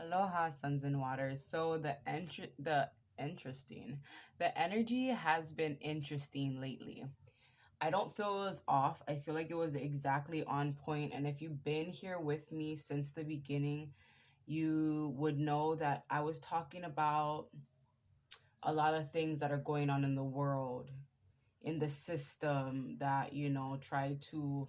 Aloha, suns and waters. So the energy has been interesting lately. I don't feel it was off. I feel like it was exactly on point. And if you've been here with me since the beginning, you would know that I was talking about a lot of things that are going on in the world, in the system that, try to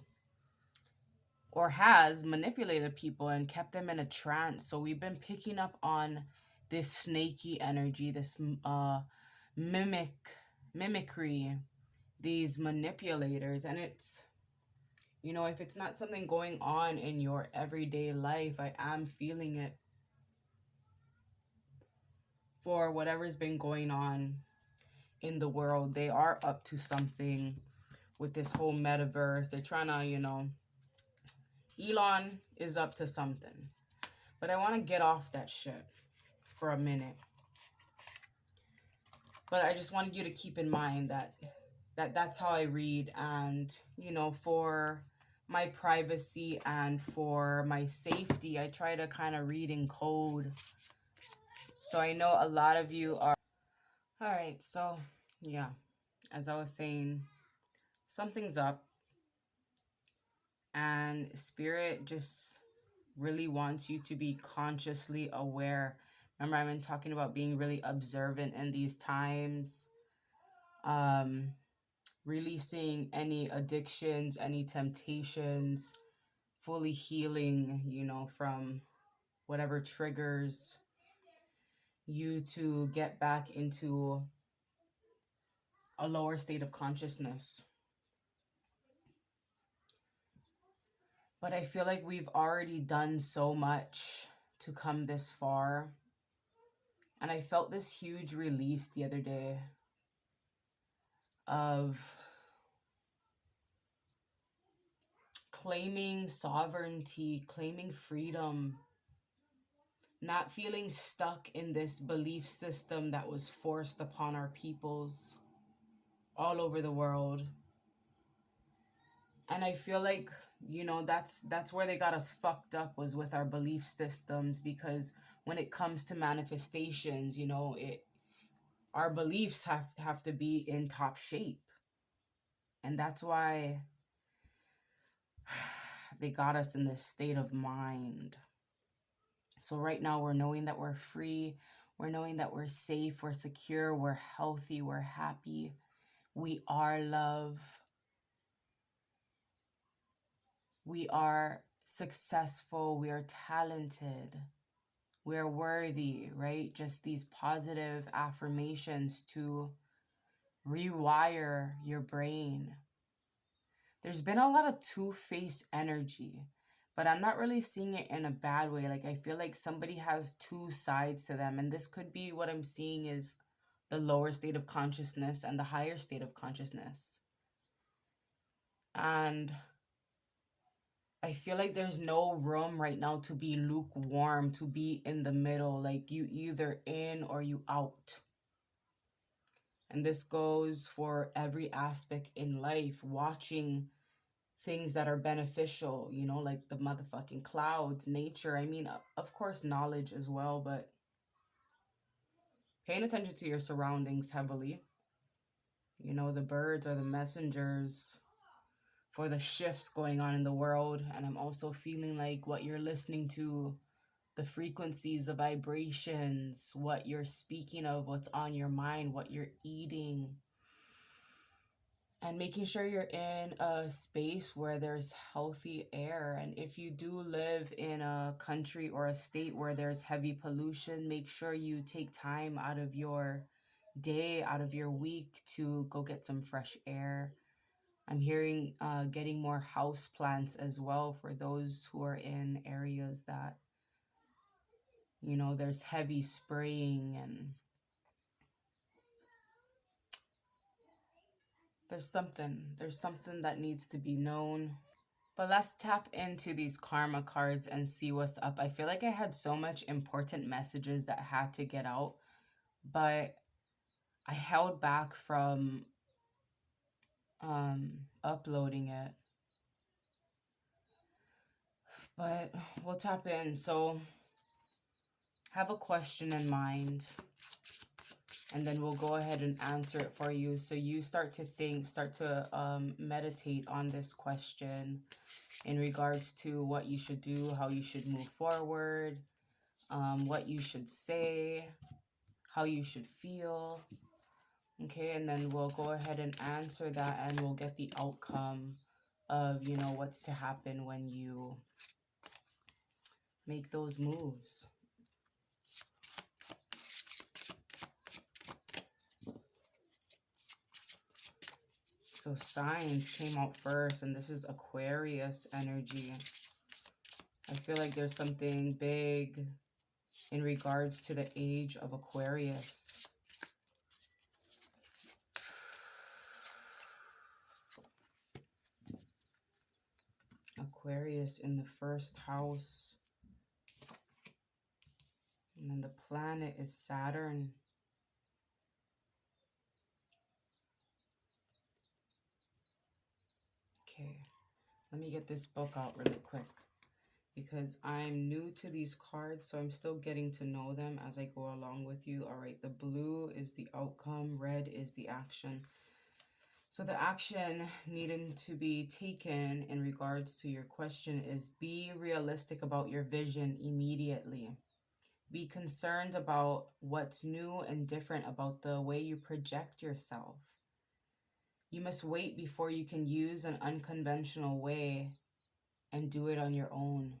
or has manipulated people and kept them in a trance. So we've been picking up on this snaky energy, this mimic mimicry, these manipulators, and it's if it's not something going on in your everyday life, I am feeling it for whatever's been going on in the world. They are up to something with this whole metaverse. They're trying to, Elon is up to something. But I want to get off that shit for a minute. But I just wanted you to keep in mind that's how I read, and for my privacy and for my safety, I try to kind of read in code. So I know a lot of you are all right. So yeah, as I was saying, something's up, and spirit just really wants you to be consciously aware. Remember, I've been talking about being really observant in these times, um, releasing any addictions, any temptations, fully healing, from whatever triggers you to get back into a lower state of consciousness. But I feel like we've already done so much to come this far. And I felt this huge release the other day of claiming sovereignty, claiming freedom, not feeling stuck in this belief system that was forced upon our peoples all over the world. And I feel like, that's where they got us fucked up, was with our belief systems, because when it comes to manifestations, our beliefs have to be in top shape. And that's why they got us in this state of mind. So right now we're knowing that we're free, we're knowing that we're safe, we're secure, we're healthy, we're happy, we are love, we are successful, we are talented, we are worthy, right? Just these positive affirmations to rewire your brain. There's been a lot of two-faced energy, but I'm not really seeing it in a bad way. Like, I feel like somebody has two sides to them, and this could be what I'm seeing is the lower state of consciousness and the higher state of consciousness. And I feel like there's no room right now to be lukewarm, to be in the middle, like you either in or you out. And this goes for every aspect in life, watching things that are beneficial, like the motherfucking clouds, nature. I mean, of course, knowledge as well, but paying attention to your surroundings heavily. The birds are the messengers for the shifts going on in the world. And I'm also feeling like what you're listening to, the frequencies, the vibrations, what you're speaking of, what's on your mind, what you're eating, and making sure you're in a space where there's healthy air. And if you do live in a country or a state where there's heavy pollution, make sure you take time out of your day, out of your week, to go get some fresh air. I'm hearing getting more house plants as well for those who are in areas that, there's heavy spraying, and there's something that needs to be known. But let's tap into these karma cards and see what's up. I feel like I had so much important messages that had to get out, but I held back from uploading it. But we'll tap in. So have a question in mind, and then we'll go ahead and answer it for you. So you start to think, start to meditate on this question in regards to what you should do, how you should move forward, what you should say, how you should feel. Okay, and then we'll go ahead and answer that, and we'll get the outcome of, you know, what's to happen when you make those moves. So signs came out first, and this is Aquarius energy. I feel like there's something big in regards to the age of Aquarius. Aquarius in the first house. And then the planet is Saturn. Okay, let me get this book out really quick, because I'm new to these cards, so I'm still getting to know them as I go along with you. All right, the blue is the outcome, red is the action. So the action needing to be taken in regards to your question is be realistic about your vision immediately. Be concerned about what's new and different about the way you project yourself. You must wait before you can use an unconventional way and do it on your own.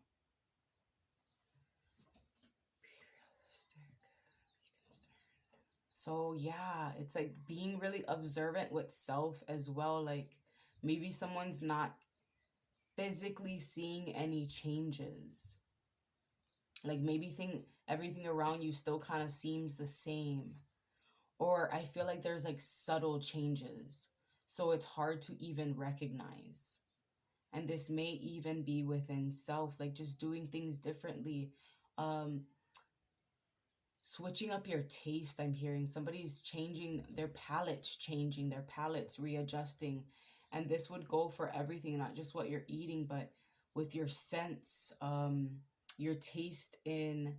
So yeah, it's like being really observant with self as well. Like maybe someone's not physically seeing any changes. Like maybe everything around you still kind of seems the same. Or I feel like there's like subtle changes. So it's hard to even recognize. And this may even be within self, like just doing things differently. Um, Switching up your taste, I'm hearing. Somebody's changing their palates, readjusting. And this would go for everything, not just what you're eating, but with your sense, your taste in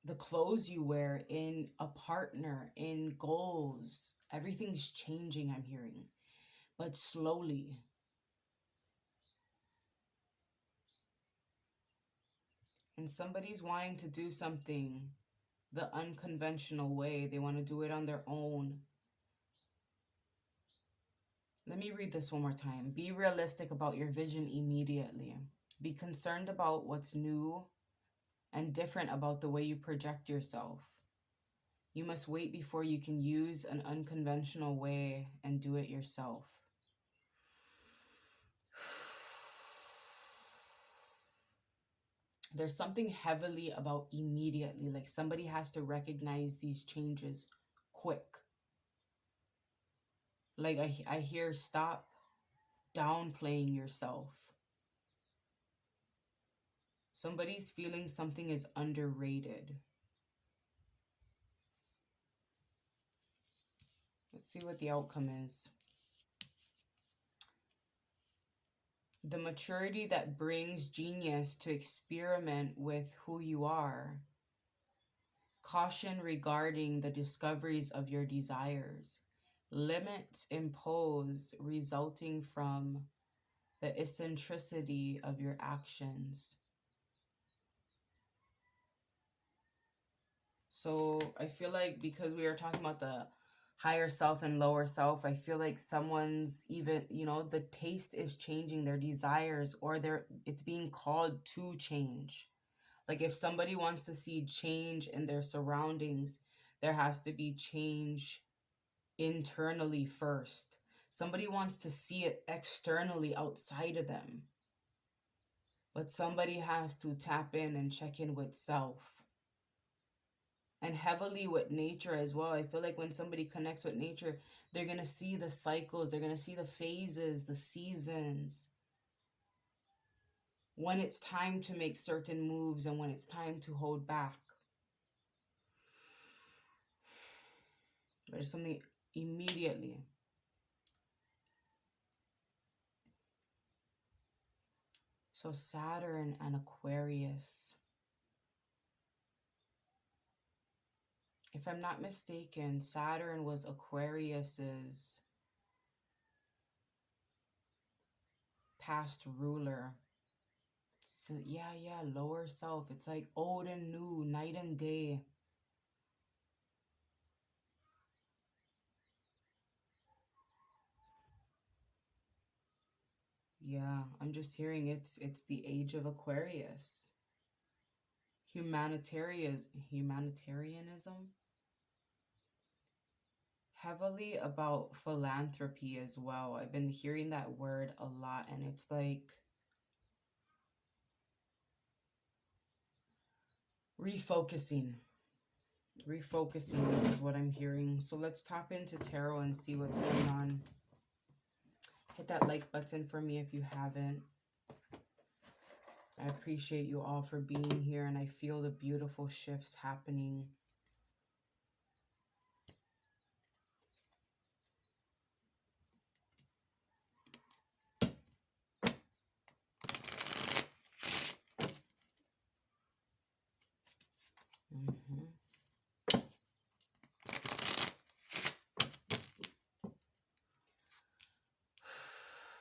the clothes you wear, in a partner, in goals. Everything's changing, I'm hearing, but slowly. And somebody's wanting to do something the unconventional way. They want to do it on their own. Let me read this one more time. Be realistic about your vision immediately. Be concerned about what's new and different about the way you project yourself. You must wait before you can use an unconventional way and do it yourself. There's something heavily about immediately, like somebody has to recognize these changes quick. Like I hear stop downplaying yourself. Somebody's feeling something is underrated. Let's see what the outcome is. The maturity that brings genius to experiment with who you are. Caution regarding the discoveries of your desires. Limits imposed resulting from the eccentricity of your actions. So I feel like because we are talking about the higher self and lower self, I feel like someone's even, you know, the taste is changing, their desires, or it's being called to change. Like if somebody wants to see change in their surroundings, there has to be change internally first. Somebody wants to see it externally outside of them. But somebody has to tap in and check in with self. And heavily with nature as well. I feel like when somebody connects with nature, they're going to see the cycles, they're going to see the phases, the seasons. When it's time to make certain moves and when it's time to hold back. There's something immediately. So Saturn and Aquarius. If I'm not mistaken, Saturn was Aquarius's past ruler. So yeah, lower self. It's like old and new, night and day. Yeah, I'm just hearing it's the age of Aquarius. Humanitarianism, heavily about philanthropy as well. I've been hearing that word a lot, and it's like refocusing. Refocusing is what I'm hearing. So let's tap into tarot and see what's going on. Hit that like button for me if you haven't. I appreciate you all for being here, and I feel the beautiful shifts happening. Mhm.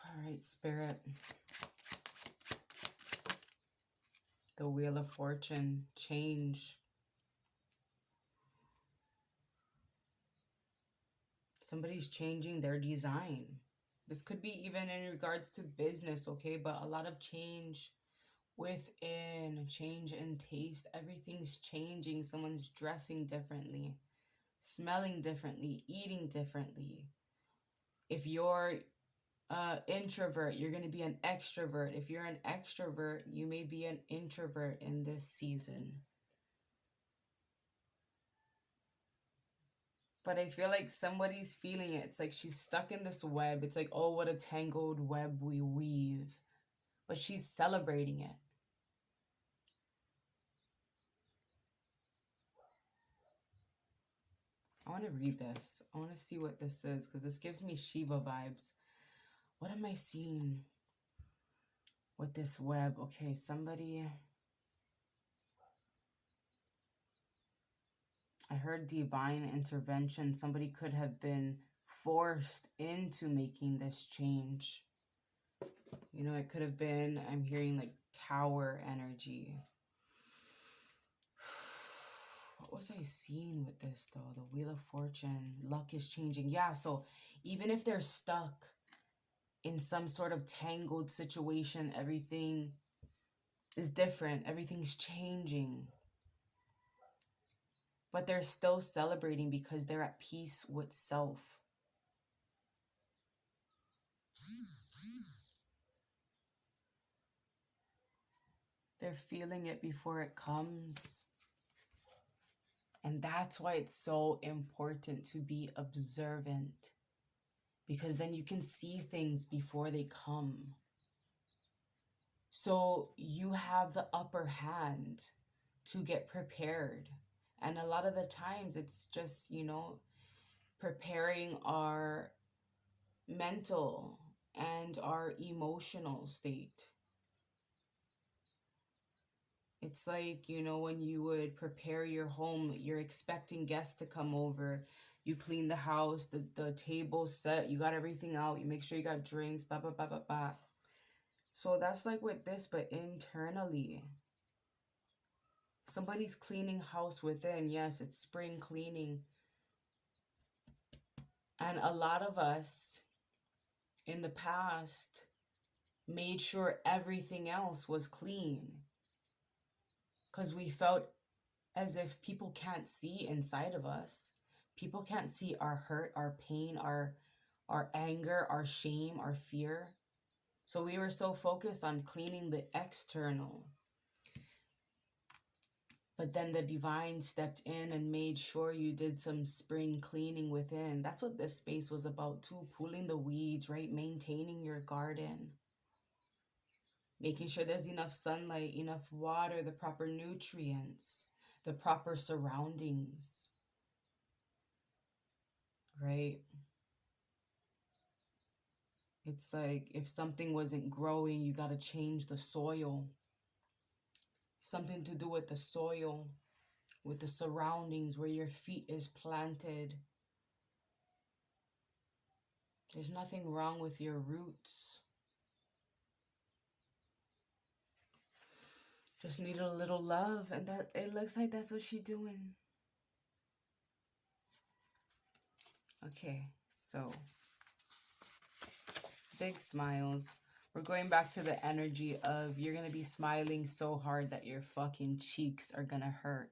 All right, Spirit. The Wheel of Fortune, change. Somebody's changing their design. This could be even in regards to business, okay? But a lot of change within, change in taste. Everything's changing. Someone's dressing differently, smelling differently, eating differently. If you're introvert, you're going to be an extrovert. If you're an extrovert, you may be an introvert in this season. But I feel like somebody's feeling it. It's like she's stuck in this web. It's like, oh, what a tangled web we weave. But she's celebrating it. I want to read this. I want to see what this is because this gives me Shiva vibes. What am I seeing with this web? Okay, somebody... I heard divine intervention. Somebody could have been forced into making this change. You know, it could have been, I'm hearing like tower energy. What was I seeing with this though? The Wheel of Fortune, luck is changing. Yeah, so even if they're stuck in some sort of tangled situation, everything is different, everything's changing. But they're still celebrating because they're at peace with self. They're feeling it before it comes. And that's why it's so important to be observant, because then you can see things before they come. So you have the upper hand to get prepared. And a lot of the times it's just, you know, preparing our mental and our emotional state. It's like, you know, when you would prepare your home, you're expecting guests to come over. You clean the house, the table set, you got everything out, you make sure you got drinks, blah, blah, blah, blah, blah. So that's like with this, but internally. Somebody's cleaning house within. Yes, it's spring cleaning. And a lot of us in the past made sure everything else was clean because we felt as if people can't see inside of us. People can't see our hurt, our pain, our anger, our shame, our fear. So we were so focused on cleaning the external. But then the divine stepped in and made sure you did some spring cleaning within. That's what this space was about too, pulling the weeds, right? Maintaining your garden. Making sure there's enough sunlight, enough water, the proper nutrients, the proper surroundings, right? It's like if something wasn't growing, you got to change the soil. Something to do with the soil. with the surroundings where your feet is planted. There's nothing wrong with your roots. Just need a little love, and that it looks like that's what she's doing. Okay, so big smiles. We're going back to the energy of you're gonna be smiling so hard that your fucking cheeks are gonna hurt.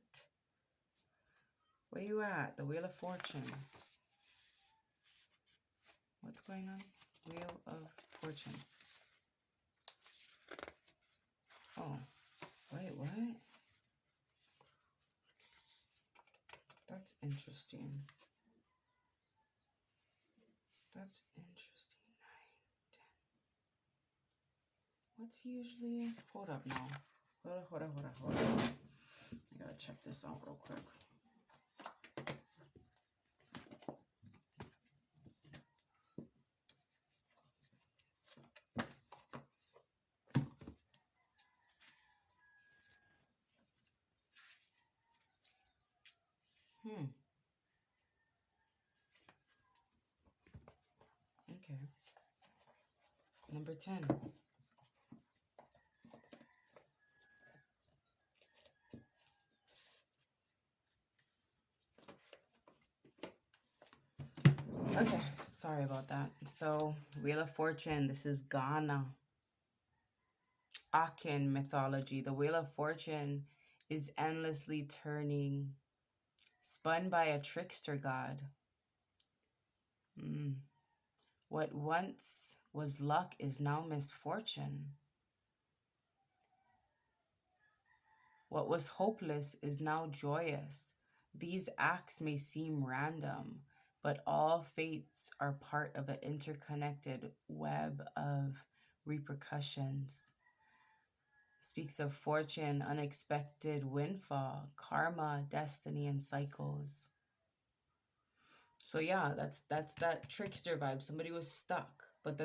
Where you at? The Wheel of Fortune. What's going on? Wheel of Fortune. Oh, wait, what? That's interesting. That's interesting. 9, 10. What's usually... Hold up now. Hold up. I gotta check this out real quick. Okay. Number 10. Okay, sorry about that. So, Wheel of Fortune, this is Ghana. Akin mythology. The Wheel of Fortune is endlessly turning, spun by a trickster god. What once was luck is now misfortune. What was hopeless is now joyous. These acts may seem random, but all fates are part of an interconnected web of repercussions. Speaks of fortune, unexpected windfall, karma, destiny, and cycles. So yeah, that's that trickster vibe. Somebody was stuck, but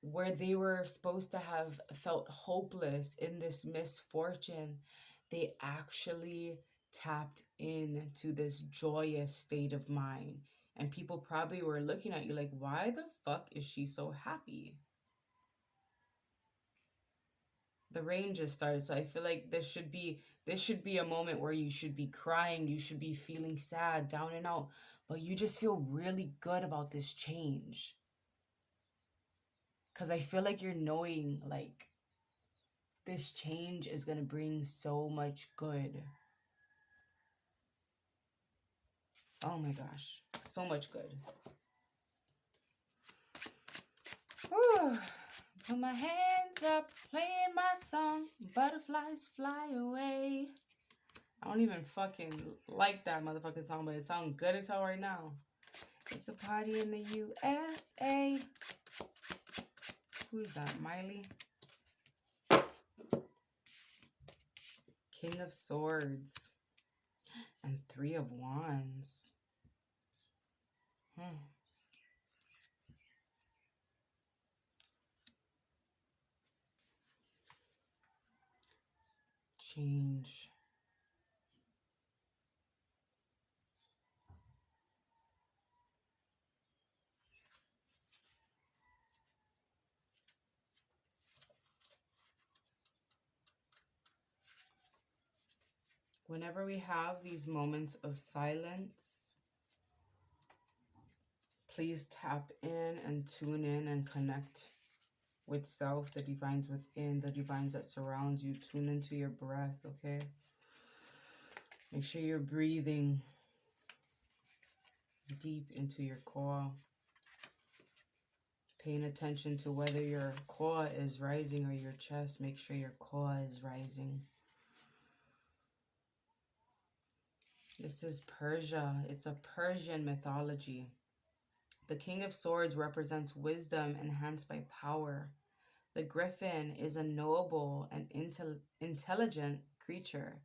where they were supposed to have felt hopeless in this misfortune, they actually tapped into this joyous state of mind. And people probably were looking at you like, why the fuck is she so happy? The rain just started, so I feel like this should be a moment where you should be crying, you should be feeling sad, down and out, but you just feel really good about this change. Because I feel like you're knowing, like, this change is going to bring so much good. Oh my gosh, so much good. Whew. Put my hands up, playing my song, butterflies fly away. I don't even fucking like that motherfucking song, but it sounds good as hell right now. It's a party in the USA. Who is that? Miley? King of Swords. And 3 of Wands. Change. Whenever we have these moments of silence, please tap in and tune in and connect with self, the divines within, the divines that surround you. Tune into your breath, okay? Make sure you're breathing deep into your core. Paying attention to whether your core is rising or your chest. Make sure your core is rising. This is Persia. It's a Persian mythology. The King of Swords represents wisdom enhanced by power. The griffin is a noble and intelligent creature,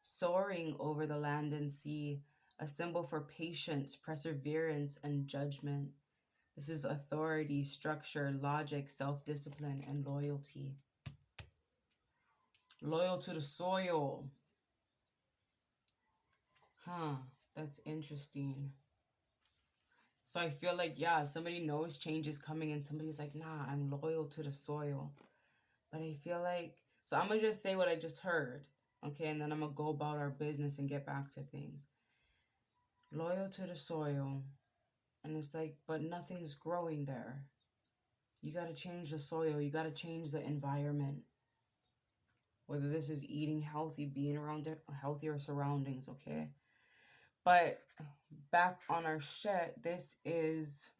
soaring over the land and sea, a symbol for patience, perseverance, and judgment. This is authority, structure, logic, self-discipline, and loyalty. Loyal to the soil. Huh. That's interesting. So I feel like, yeah, somebody knows change is coming and somebody's like, nah, I'm loyal to the soil. But I feel like, so I'm going to just say what I just heard. Okay. And then I'm going to go about our business and get back to things. Loyal to the soil. And it's like, but nothing's growing there. You got to change the soil. You got to change the environment. Whether this is eating healthy, being around healthier surroundings, okay? But back on our shit, this is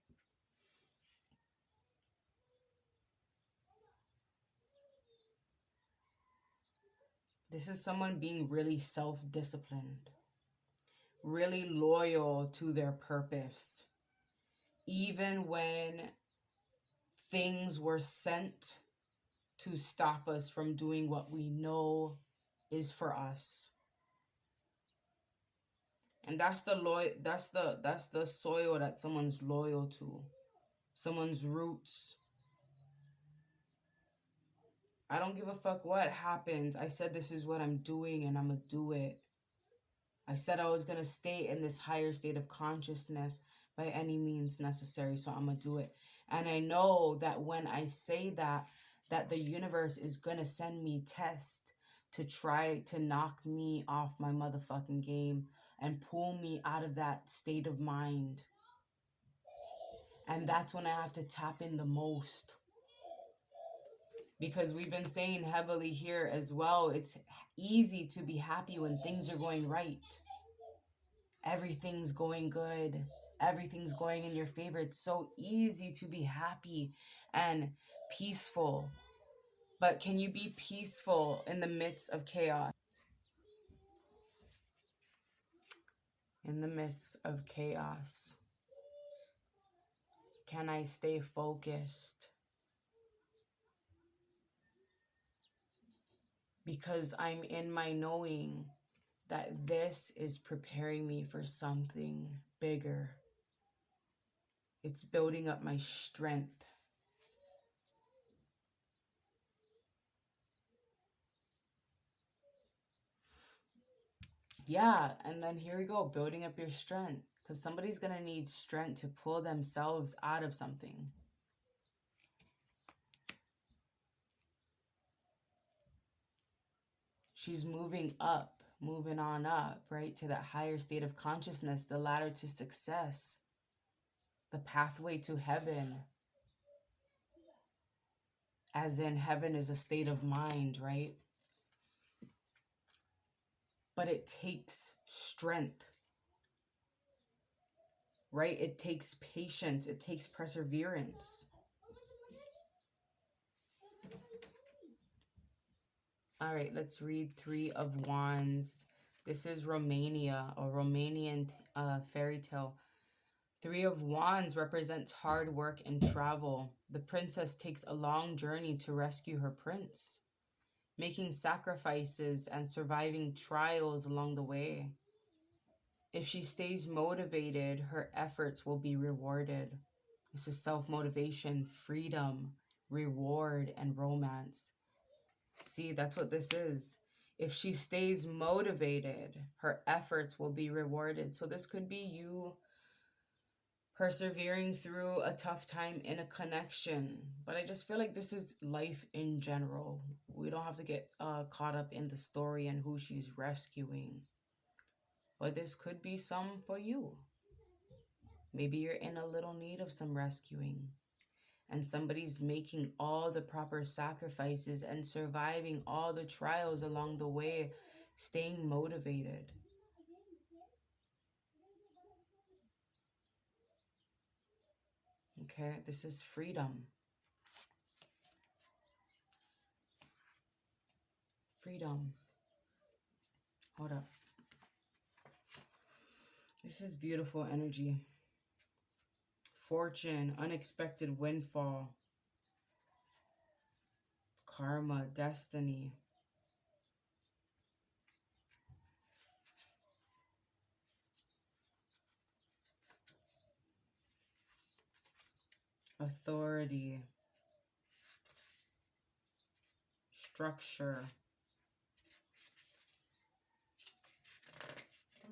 someone being really self-disciplined, really loyal to their purpose, even when things were sent to stop us from doing what we know is for us. And that's the soil that someone's loyal to, someone's roots. I don't give a fuck what happens. I said this is what I'm doing and I'm gonna do it. I said I was gonna stay in this higher state of consciousness by any means necessary, so I'm gonna do it. And I know that when I say that, that the universe is gonna send me tests to try to knock me off my motherfucking game and pull me out of that state of mind. And that's when I have to tap in the most. Because we've been saying heavily here as well, it's easy to be happy when things are going right. Everything's going good. Everything's going in your favor. It's so easy to be happy and peaceful. But can you be peaceful in the midst of chaos? In the midst of chaos, can I stay focused? Because I'm in my knowing that this is preparing me for something bigger. It's building up my strength. Yeah, and then here we go, building up your strength. Because somebody's going to need strength to pull themselves out of something. She's moving up, moving on up, right? To that higher state of consciousness, the ladder to success, the pathway to heaven. As in, heaven is a state of mind, right? But it takes strength, right? It takes patience. It takes perseverance. All right, let's read Three of Wands. This is Romania, a Romanian fairy tale. Three of Wands represents hard work and travel. The princess takes a long journey to rescue her prince, making sacrifices and surviving trials along the way. If she stays motivated, her efforts will be rewarded. This is self-motivation, freedom, reward, and romance. See, that's what this is. If she stays motivated, her efforts will be rewarded. So this could be you persevering through a tough time in a connection. But I just feel like this is life in general. We don't have to get caught up in the story and who she's rescuing. But this could be some for you. Maybe you're in a little need of some rescuing. And somebody's making all the proper sacrifices and surviving all the trials along the way, staying motivated. Okay, this is freedom. Freedom. Hold up. This is beautiful energy. Fortune, unexpected windfall. Karma, destiny. Authority. Structure.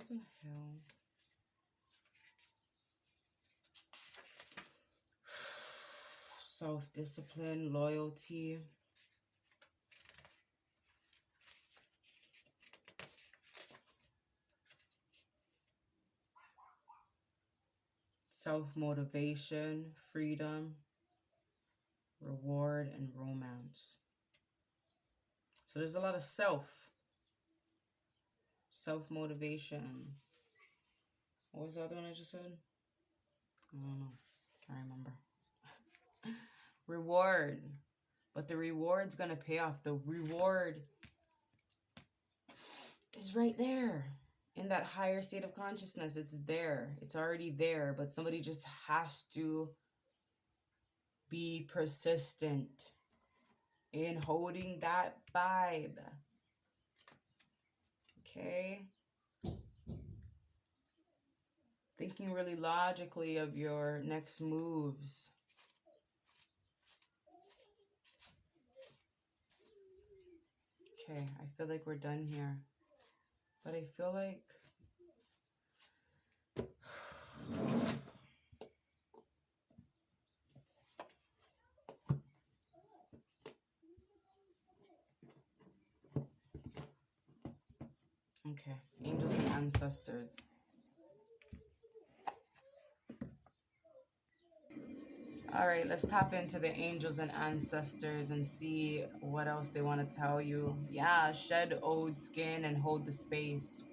the hell? Self-discipline, loyalty. Self-motivation, freedom, reward, and romance. So there's a lot of self-motivation. What was the other one I just said? I don't know. Can't remember. Reward. But the reward's going to pay off. The reward is right there. In that higher state of consciousness, it's there. It's already there. But somebody just has to be persistent in holding that vibe. Okay? Thinking really logically of your next moves. Okay, I feel like we're done here. But I feel like... Okay, angels and ancestors. All right, let's tap into the angels and ancestors and see what else they want to tell you. Yeah, shed old skin and hold the space.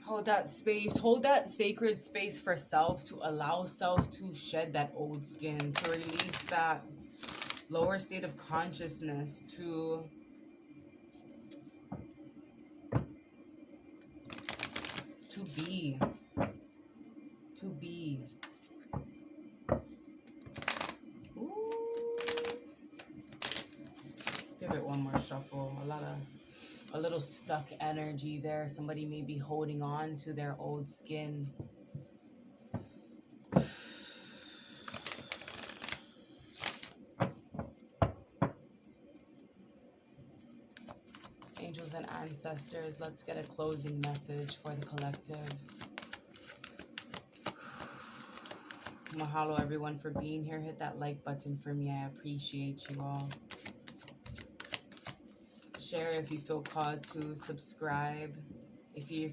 Hold that space. Hold that sacred space for self, to allow self to shed that old skin, to release that lower state of consciousness, to be. To be. Ooh. Let's give it one more shuffle. A little stuck energy there. Somebody may be holding on to their old skin. Angels and ancestors, let's get a closing message for the collective. Mahalo everyone for being here. Hit that like button for me. I appreciate you all. Share if you feel called to. Subscribe if you're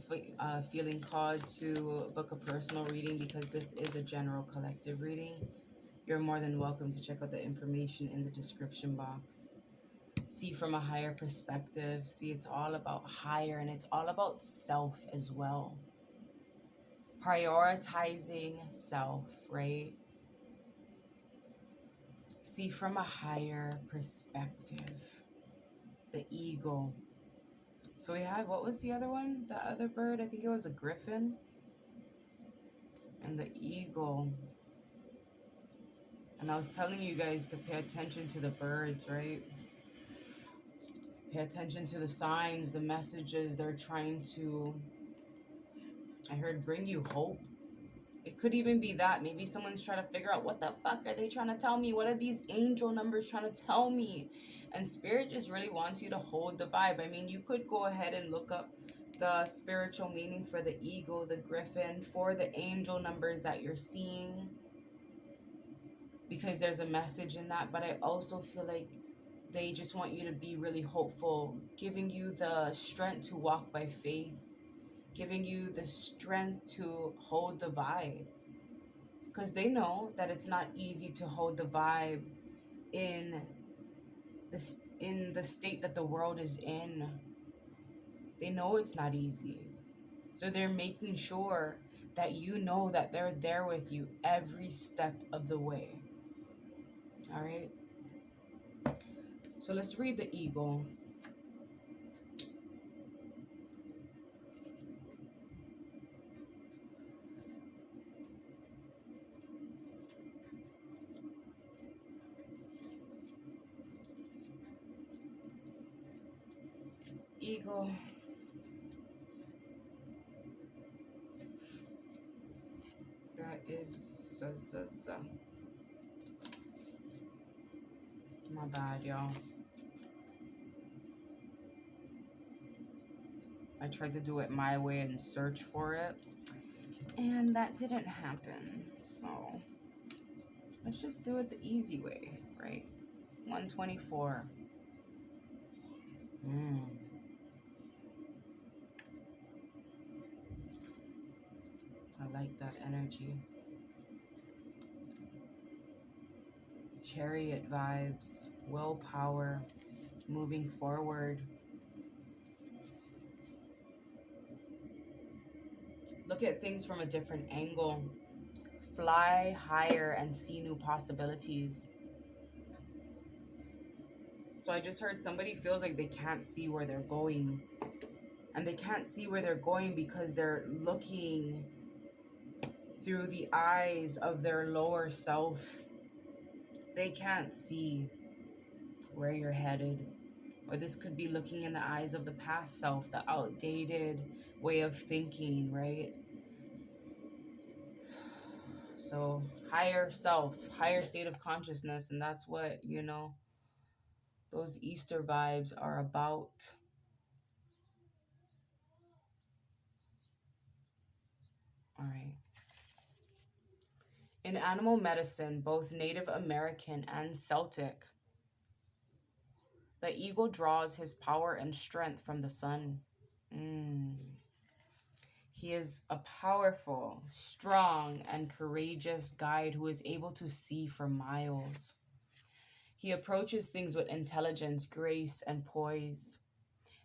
feeling called to book a personal reading, because this is a general collective reading. You're more than welcome to check out the information in the description box. See from a higher perspective. See, it's all about higher, and it's all about self as well. Prioritizing self, right? See from a higher perspective. The ego. So we had, what was the other one? The other bird? I think it was a griffin. And the eagle. And I was telling you guys to pay attention to the birds, right? Pay attention to the signs, the messages they're trying to, I heard, bring you hope. It could even be that. Maybe someone's trying to figure out, what the fuck are they trying to tell me? What are these angel numbers trying to tell me? And Spirit just really wants you to hold the vibe. I mean, you could go ahead and look up the spiritual meaning for the eagle, the griffin, for the angel numbers that you're seeing, because there's a message in that. But I also feel like they just want you to be really hopeful, giving you the strength to walk by faith, giving you the strength to hold the vibe. Because they know that it's not easy to hold the vibe in the state that the world is in. They know it's not easy. So they're making sure that you know that they're there with you every step of the way. All right? So let's read the eagle. Eagle. That is... My bad, y'all. I tried to do it my way and search for it, and that didn't happen. So let's just do it the easy way, right? 124. I like that energy. Chariot vibes, willpower, moving forward. Look at things from a different angle. Fly higher and see new possibilities. So I just heard somebody feels like they can't see where they're going. And they can't see where they're going because they're looking through the eyes of their lower self. They can't see where you're headed. Or this could be looking in the eyes of the past self, the outdated way of thinking, right? So higher self, higher state of consciousness. And that's what, those Easter vibes are about. All right. In animal medicine, both Native American and Celtic, the eagle draws his power and strength from the sun. He is a powerful, strong, and courageous guide who is able to see for miles. He approaches things with intelligence, grace, and poise,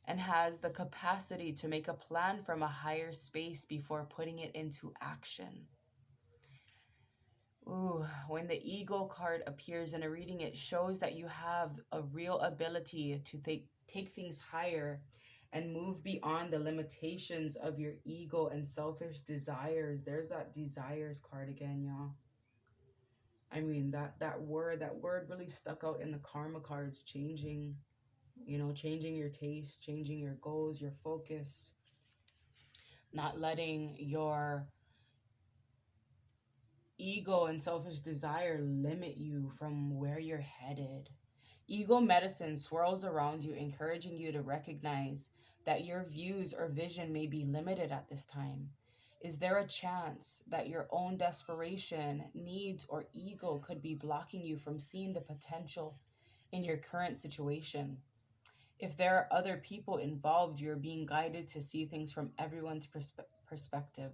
and has the capacity to make a plan from a higher space before putting it into action. Ooh, when the eagle card appears in a reading, it shows that you have a real ability to take things higher and move beyond the limitations of your ego and selfish desires. There's that desires card again, y'all. I mean, that word really stuck out in the karma cards, changing your taste, changing your goals, your focus, not letting your ego and selfish desire limit you from where you're headed. Ego medicine swirls around you, encouraging you to recognize that your views or vision may be limited at this time. Is there a chance that your own desperation, needs, or ego could be blocking you from seeing the potential in your current situation? If there are other people involved, you're being guided to see things from everyone's perspective.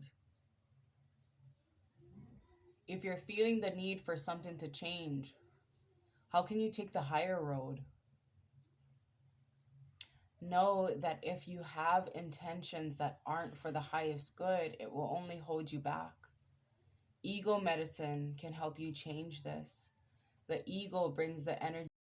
If you're feeling the need for something to change, how can you take the higher road? Know that if you have intentions that aren't for the highest good, it will only hold you back. Ego medicine can help you change this. The ego brings the energy